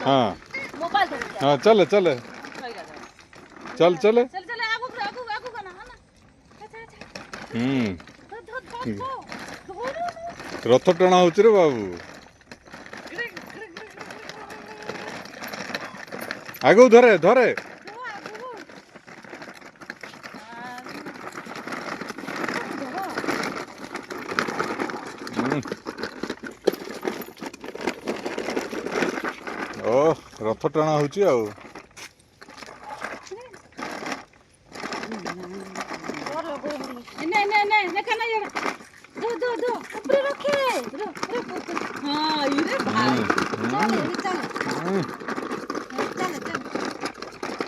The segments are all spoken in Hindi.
हाँ हाँ चल चल चल चल। रथ टणा हो रे बाबू आगु धरे धरे ओ रथ टणा होची आउ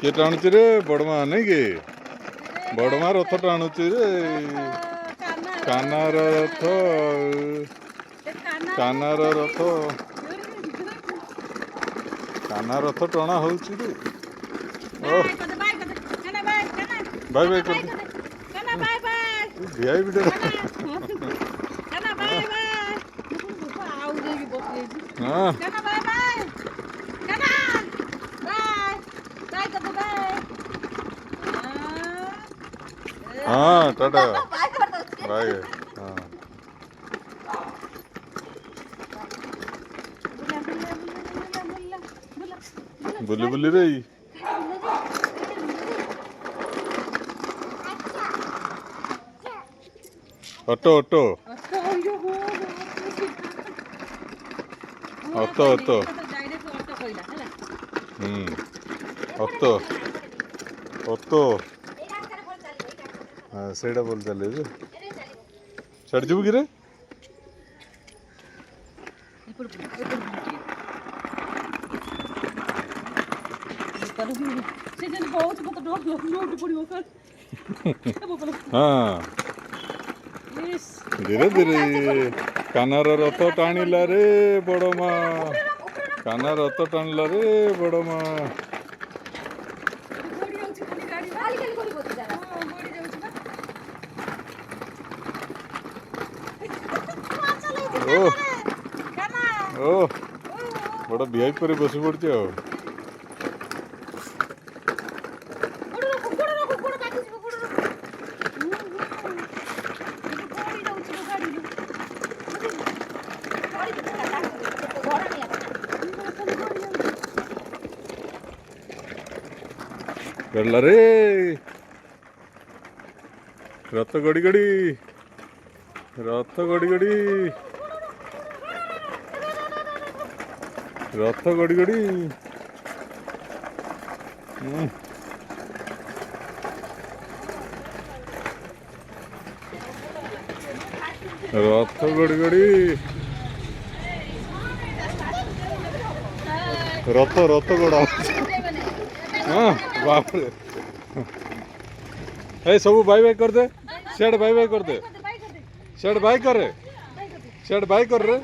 किए टाणुची रे बड़मा नहीं के बड़मा रथ टाणुची रे कानार रथ कानार रथ काना रथ टणा होची रे बाय बाय कर भिआई वीडियो हाँ हाँ टाटा बाय हाँ बुली बुली रे auto auto auto auto auto auto हाँ सेटा बोल चले छड़ जीव कि रे हाँ धीरे धीरे कानार रथ टाणिला रे बड़ माँ काना रथ टाणिला रे बड़ माँ ओ ओ बड़ा वीआईपी पर बस पड़े गड़ला रे रथ गड़ी गड़ी रथ गड़ी गड़ी रथ गड़ी गड़ी रथ गड़ी गड़ी रथ रथ गड़ा हाँ बाप रे ए सब बाय बाय कर दे शेड बाय बाय कर दे शेड बाय कर रे शेड बाय कर रे